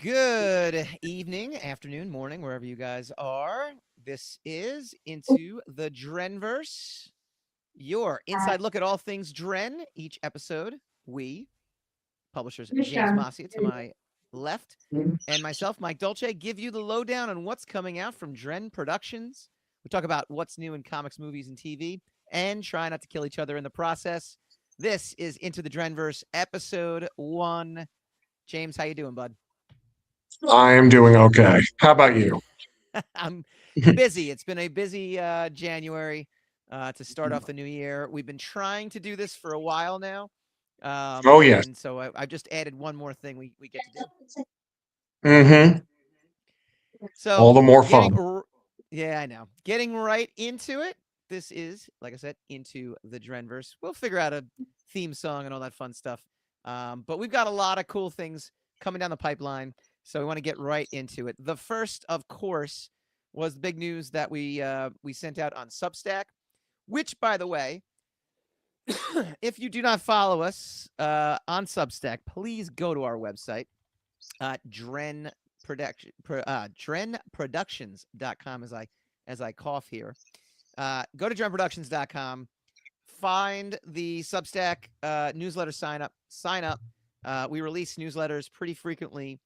Good evening, afternoon, morning, wherever you guys are. This is Into the Drenverse, your inside look at all things Dren. Each episode, we, publishers James Mascia to my left, and myself, Mike Dolce, give you the lowdown on what's coming out from Dren Productions. We talk about what's new in comics, movies, and TV, and try not to kill each other in the process. This is Into the Drenverse, episode 1. James, how you doing, bud? I'm doing okay. How about you? I'm busy. It's been a busy January to start off the new year. We've been trying to do this for a while now. Oh, yes. And so I just added one more thing we get to do. Mm-hmm. So All the more fun. Yeah, I know. Getting right into it. This is, like I said, Into the Drenverse. We'll figure out a theme song and all that fun stuff. But we've got a lot of cool things coming down the pipeline. So we want to get right into it. The first, of course, was the big news that we sent out on Substack, which, by the way, if you do not follow us on Substack, please go to our website, Drenproductions.com, as I cough here. Go to Drenproductions.com, find the Substack newsletter sign up. We release newsletters pretty frequently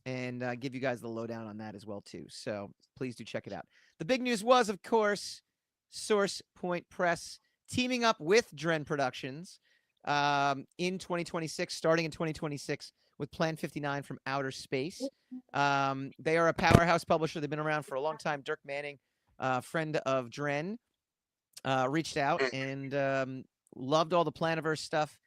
and give you guys the lowdown on that as well, too. So please do check it out. The big news was, of course, Source Point Press teaming up with Dren Productions in 2026, starting in 2026 with Plan 59 from Outer Space. They are a powerhouse publisher. They've been around for a long time. Dirk Manning, friend of Dren, reached out and loved all the Planiverse stuff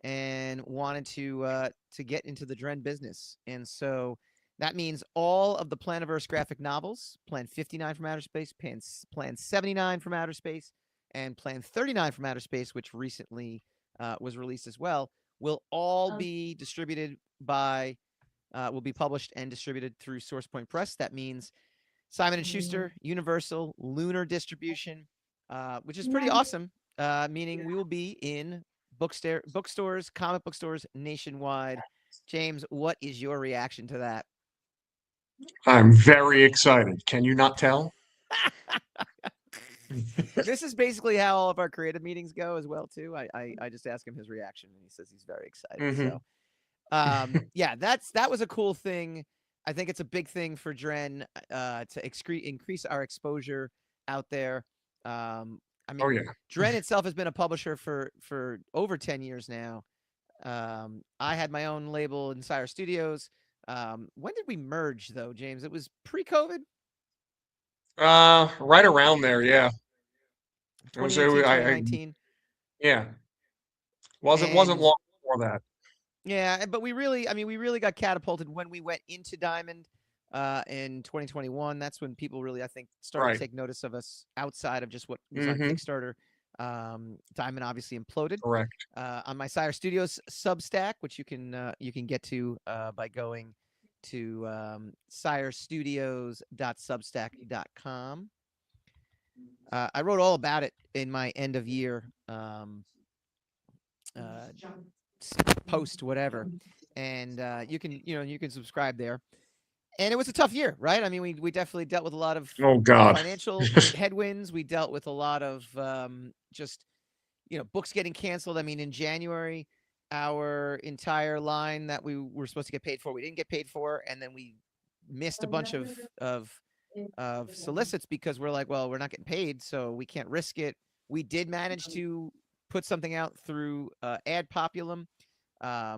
and wanted to get into the Dren business. And so that means all of the Planiverse graphic novels, Plan 59 from Outer Space, Plan 79 from Outer Space, and Plan 39 from Outer Space, which recently was released as well, will all be distributed will be published and distributed through Source Point Press. That means Simon & Schuster, Universal, Lunar Distribution, which is pretty awesome, meaning we will be in bookstores, comic book stores nationwide. James, what is your reaction to that? I'm very excited. Can you not tell? This is basically how all of our creative meetings go as well, too. I just ask him his reaction, and he says he's very excited. Mm-hmm. So, yeah, that was a cool thing. I think it's a big thing for Dren to increase our exposure out there. I mean, Oh, yeah. Dren itself has been a publisher for over 10 years now. I had my own label in Sire Studios. When did we merge, though, James? It was pre-COVID? Right around there, yeah. 2018, 2019. Yeah. Wasn't long before that. Yeah, but we really got catapulted when we went into Diamond in 2021. That's when people really, I think, started to take notice of us outside of just what was on Kickstarter. Diamond obviously imploded. Correct. On my Sire Studios Substack, which you can get to by going to sirestudios.substack.com. I wrote all about it in my end of year post, whatever, and you can subscribe there. And it was a tough year, right? I mean, we definitely dealt with a lot of financial headwinds. We dealt with a lot of just books getting canceled. I mean, in January, our entire line that we were supposed to get paid for, we didn't get paid for, and then we missed a bunch of solicits because we're like, well, we're not getting paid, so we can't risk it. We did manage to put something out through Ad Populum,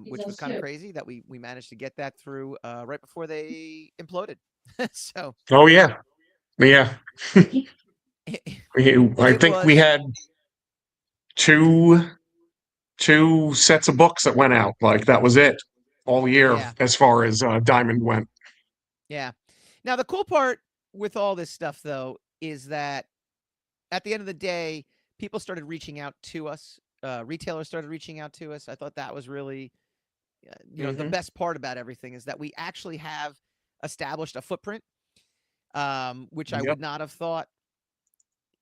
which was kind of crazy that we managed to get that through right before they imploded. So. Oh, yeah. Yeah. I think we had two sets of books that went out. Like, that was it all year as far as Diamond went. Yeah. Now, the cool part with all this stuff, though, is that at the end of the day, people started reaching out to us. Retailers started reaching out to us. I thought that was really, the best part about everything is that we actually have established a footprint, which I would not have thought,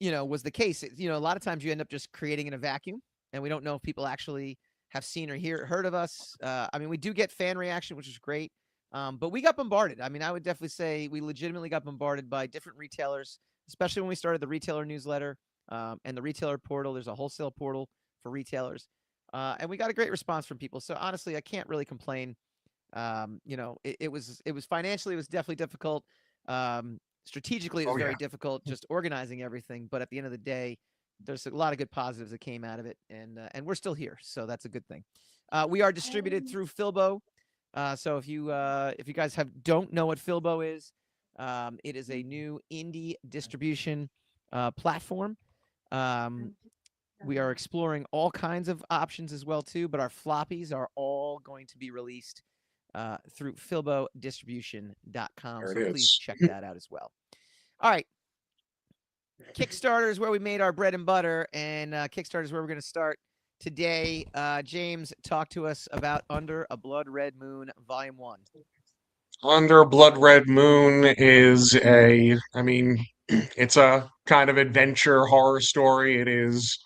was the case. A lot of times you end up just creating in a vacuum, and we don't know if people actually have seen or heard of us. I mean, we do get fan reaction, which is great. But we got bombarded. I mean, I would definitely say we legitimately got bombarded by different retailers, especially when we started the retailer newsletter and the retailer portal. There's a wholesale portal for retailers. And we got a great response from people. So honestly, I can't really complain. It was financially, it was definitely difficult. Strategically, it was very difficult just organizing everything. But at the end of the day, there's a lot of good positives that came out of it, and we're still here, so that's a good thing. We are distributed through Filbo. So if you guys don't know what Filbo is, it is a new indie distribution platform. We are exploring all kinds of options as well too, but our floppies are all going to be released through filbodistribution.com. So please check that out as well. All right. Kickstarter is where we made our bread and butter, and Kickstarter is where we're going to start today. James, talk to us about Under a Blood Red Moon, Volume 1. Under a Blood Red Moon is it's a kind of adventure horror story. It is,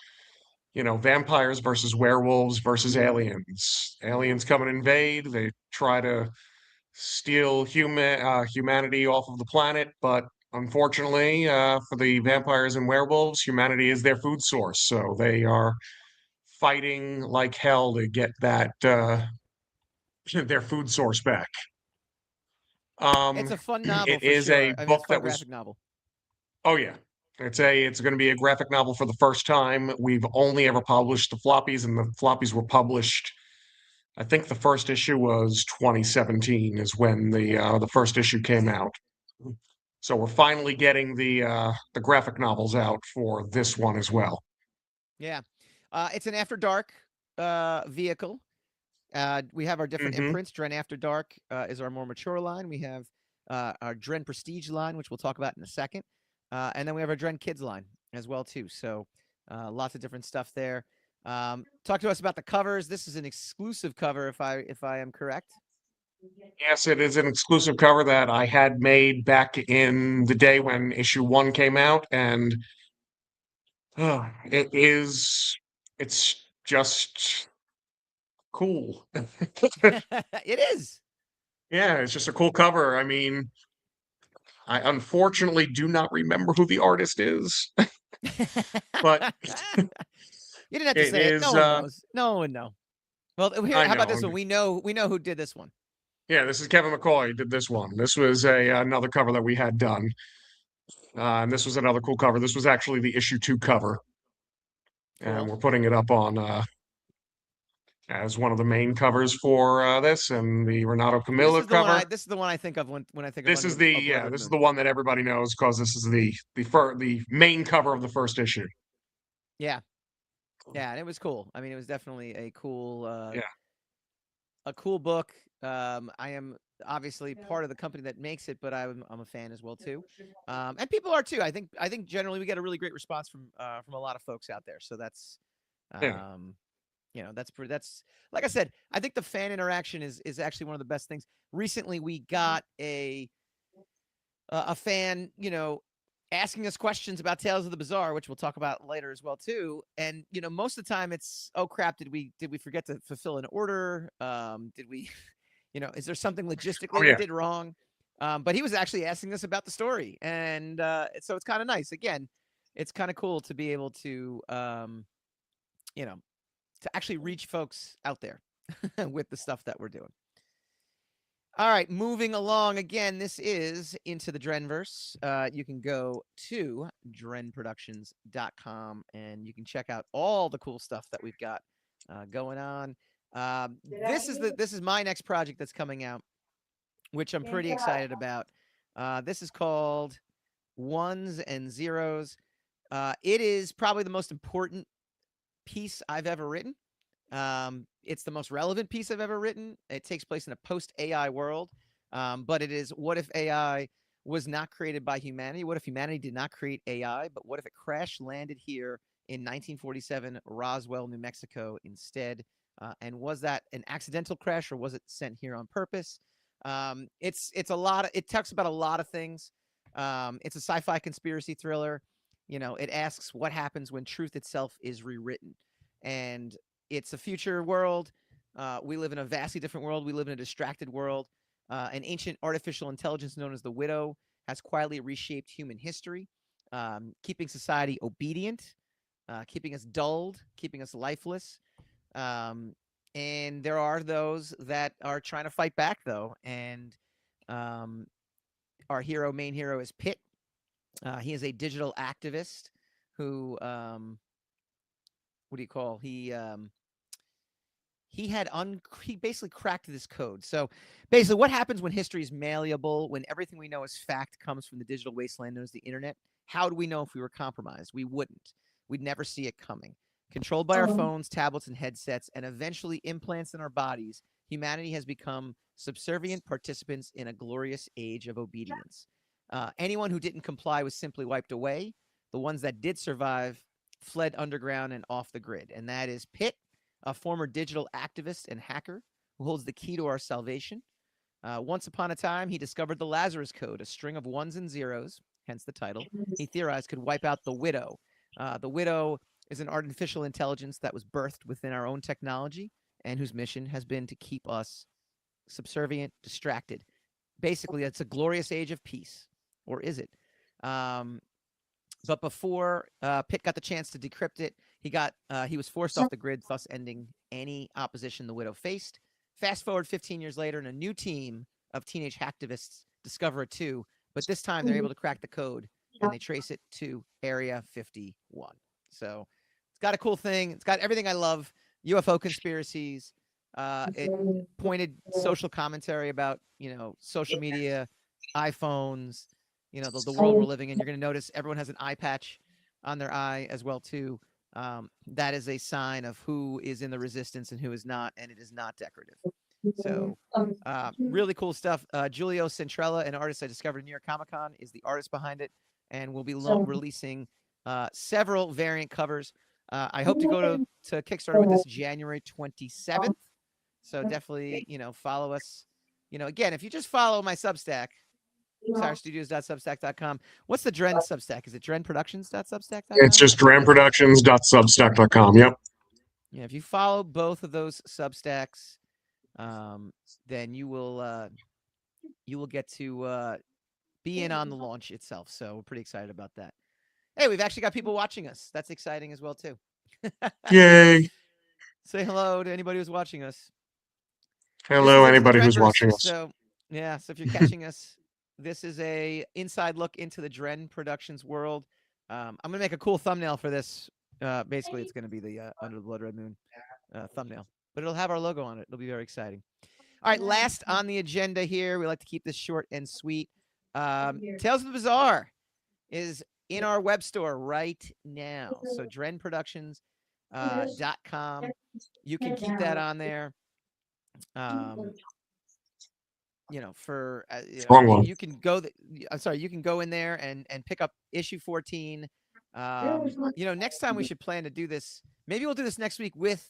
vampires versus werewolves versus aliens. Aliens come and invade. They try to steal humanity off of the planet, but unfortunately, for the vampires and werewolves, humanity is their food source. So they are fighting like hell to get that their food source back. It's a fun novel. It is a book that was graphic novel. Oh yeah. It's going to be a graphic novel for the first time. We've only ever published the floppies, and the floppies were published. I think the first issue was 2017 is when the first issue came out. So we're finally getting the graphic novels out for this one as well. Yeah, it's an After Dark vehicle. We have our different imprints. Dren After Dark is our more mature line. We have our Dren Prestige line, which we'll talk about in a second. And then we have our Dren Kids line as well, too. So lots of different stuff there. Talk to us about the covers. This is an exclusive cover, if I am correct. Yes, it is an exclusive cover that I had made back in the day when issue 1 came out. And it's just cool. It is. Yeah, it's just a cool cover. I mean, I unfortunately do not remember who the artist is, but you didn't have to say it. No one knows. No one knows. Well, here, how about this one? We know who did this one. Yeah, this is Kevin McCoy did this one. This was another cover that we had done, and this was another cool cover. This was actually the issue 2 cover, and we're putting it up on as one of the main covers for this, and the Renato Camilla cover. This is the one I think of when I think of. This is the one that everybody knows because this is the main cover of the first issue. Yeah, and it was cool. I mean, it was definitely a cool a cool book. I am obviously part of the company that makes it, but I'm a fan as well too, and people are too. I think generally we get a really great response from a lot of folks out there. So that's that's like I said, I think the fan interaction is actually one of the best things. Recently, we got a fan, asking us questions about Tales of the Bizarre, which we'll talk about later as well too. And most of the time it's, oh crap, did we forget to fulfill an order? Did we, is there something logistically we did wrong? But he was actually asking us about the story, and so it's kind of nice. Again, it's kind of cool to be able to, to actually reach folks out there with the stuff that we're doing. All right, moving along. Again, this is Into the Drenverse. You can go to drenproductions.com and you can check out all the cool stuff that we've got going on. This is my next project that's coming out, which I'm pretty excited about. This is called Ones and Zeros. It is probably the most important piece I've ever written. It's the most relevant piece I've ever written. It takes place in a post-AI world, but it is, what if AI was not created by humanity? What if humanity did not create AI, but what if it crash landed here in 1947 Roswell, New Mexico instead? And was that an accidental crash, or was it sent here on purpose? It's a lot of, it talks about a lot of things. It's a sci-fi conspiracy thriller. It asks what happens when truth itself is rewritten. And it's a future world. We live in a vastly different world. We live in a distracted world. An ancient artificial intelligence known as the Widow has quietly reshaped human history, keeping society obedient, keeping us dulled, keeping us lifeless. And there are those that are trying to fight back, though. And our main hero is Pitt. He is a digital activist who, what do you call? He basically cracked this code. So basically, what happens when history is malleable, when everything we know as fact comes from the digital wasteland known as the internet? How do we know if we were compromised? We wouldn't. We'd never see it coming. Controlled by our phones, tablets, and headsets, and eventually implants in our bodies, humanity has become subservient participants in a glorious age of obedience. Anyone who didn't comply was simply wiped away. The ones that did survive fled underground and off the grid. And that is Pitt, a former digital activist and hacker who holds the key to our salvation. Once upon a time, he discovered the Lazarus Code, a string of ones and zeros, hence the title, he theorized could wipe out the Widow. The Widow is an artificial intelligence that was birthed within our own technology and whose mission has been to keep us subservient, distracted. Basically, it's a glorious age of peace. Or is it? But before Pitt got the chance to decrypt it, he was forced off the grid, thus ending any opposition the Widow faced. Fast forward 15 years later, and a new team of teenage hacktivists discover it too. But this time, they're able to crack the code, and they trace it to Area 51. So it's got a cool thing. It's got everything I love. UFO conspiracies. It pointed social commentary about, social media, iPhones, the world we're living in. You're going to notice everyone has an eye patch on their eye as well, too. That is a sign of who is in the resistance and who is not, and it is not decorative. So really cool stuff. Giulio Centrella, an artist I discovered at New York Comic Con, is the artist behind it, and we'll be releasing several variant covers. I hope to go to Kickstarter with this January 27th. So definitely, follow us. Again, if you just follow my Substack, SireStudios.substack.com. What's the Dren Substack? Is it DrenProductions.substack.com? It's just DrenProductions.substack.com. Yep. Yeah, if you follow both of those Substacks, then you will get to be in on the launch itself. So we're pretty excited about that. Hey, we've actually got people watching us. That's exciting as well, too. Yay. Say hello to anybody who's watching us. Hello, anybody who's watching us. So if you're catching us, this is a inside look into the Dren Productions world. I'm going to make a cool thumbnail for this. Basically, it's going to be the Under the Blood Red Moon thumbnail. But it'll have our logo on it. It'll be very exciting. All right, last on the agenda here. We like to keep this short and sweet. Tales of the Bizarre is in our web store right now. So drenproductions.com. You can keep that on there. You can go. You can go in there and pick up issue 14. Next time we should plan to do this. Maybe we'll do this next week with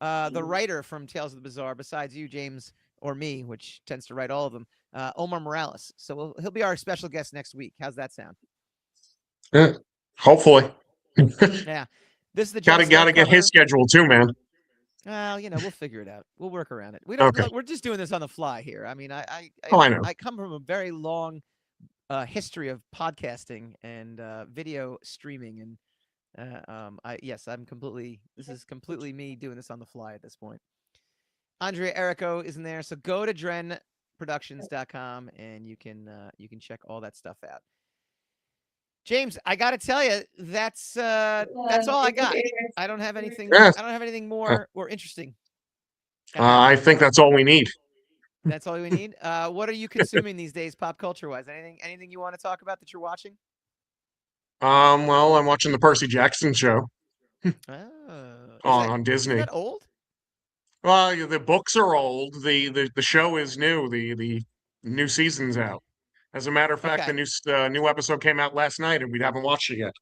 the writer from Tales of the Bizarre, besides you, James, or me, which tends to write all of them, Omar Morales. So he'll be our special guest next week. How's that sound? Hopefully. Yeah. This is the gotta get his schedule too, man. Well, we'll figure it out. We'll work around it. We don't. Okay. We're just doing this on the fly here. I mean, I know. I come from a very long history of podcasting and video streaming, and I'm completely. This is completely me doing this on the fly at this point. Andrea Erico is in there, so go to DrenProductions.com and you can check all that stuff out. James, I got to tell you, that's all I got. I don't have anything. I don't have anything more or interesting. I think that's all we need. That's all we need. What are you consuming these days, pop culture wise? Anything you want to talk about that you're watching? Well, I'm watching the Percy Jackson show. On Disney. Is that old? Well, the books are old. The show is new. The new season's out. As a matter of fact, the new episode came out last night, and we haven't watched it yet.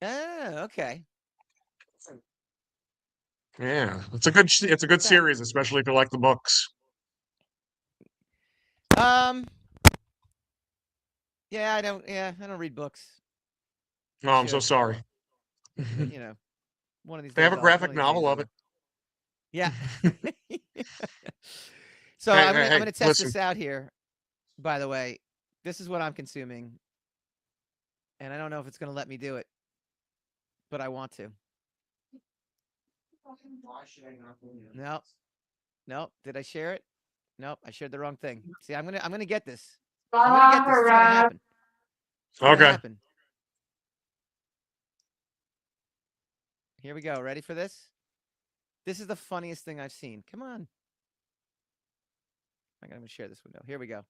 Okay. Yeah, it's a good series, especially if you like the books. Yeah, I don't read books. Oh, I'm so sorry. But, one of these. They have a graphic novel of it. Yeah. So Hey, I'm gonna test listen. this out here. By the way, this is what I'm consuming, and I don't know if it's gonna let me do it, but I want to. No, no. Did I share it? Nope, I shared the wrong thing. See, I'm gonna get this. I'm gonna get this. It's gonna happen. It's gonna Okay. happen. Here we go. Ready for this? This is the funniest thing I've seen. Come on. I'm gonna share this window. Here we go.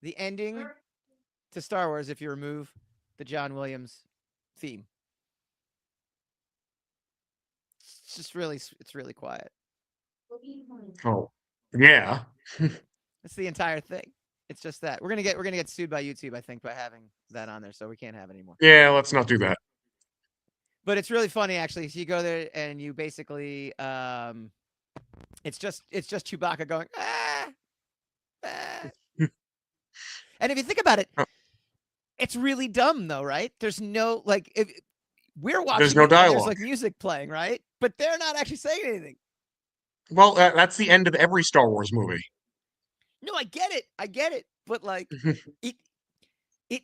The ending to Star Wars if you remove the John Williams theme. It's just really, it's really quiet. Oh, yeah. It's the entire thing. It's just that we're gonna get sued by YouTube, I think, by having that on there, so we can't have it anymore. Yeah, let's not do that. But it's really funny, actually. So you go there and you basically, it's just Chewbacca going, ah, ah. And if you think about it, it's really dumb, though, right? There's no like, if we're watching, There's no it and there's dialogue. like music playing, right? But they're not actually saying anything. Well, that's the end of every Star Wars movie. No, I get it, but like, it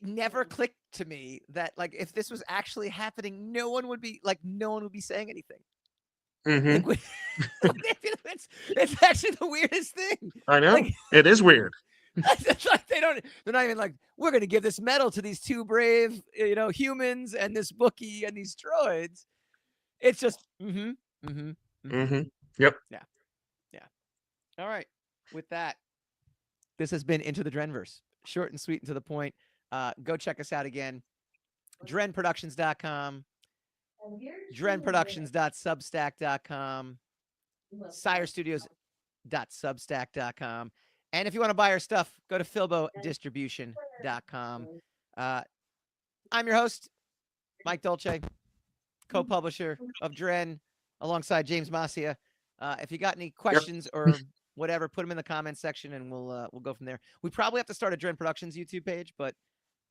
never clicked to me that like if this was actually happening, no one would be saying anything. Mm-hmm. Like, it's actually the weirdest thing. I know. Like, it is weird. it's like they're not even like, we're going to give this medal to these two brave, humans and this bookie and these droids. It's just, Yep. Yeah. All right. With that, this has been Into the Drenverse. Short and sweet and to the point. Go check us out again. Drenproductions.com. Drenproductions.substack.com. sirestudios.substack.com. And if you want to buy our stuff, go to filbodistribution.com. I'm your host, Mike Dolce, co-publisher of Dren, alongside James Mascia. If you got any questions or whatever, put them in the comments section, and we'll go from there. We probably have to start a Dren Productions YouTube page, but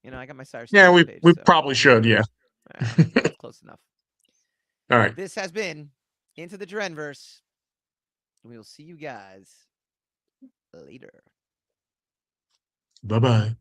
I got my Sire Yeah, Studios page. we probably should. Yeah. That's close enough. All right. This has been Into the Drenverse. We will see you guys later. Bye-bye.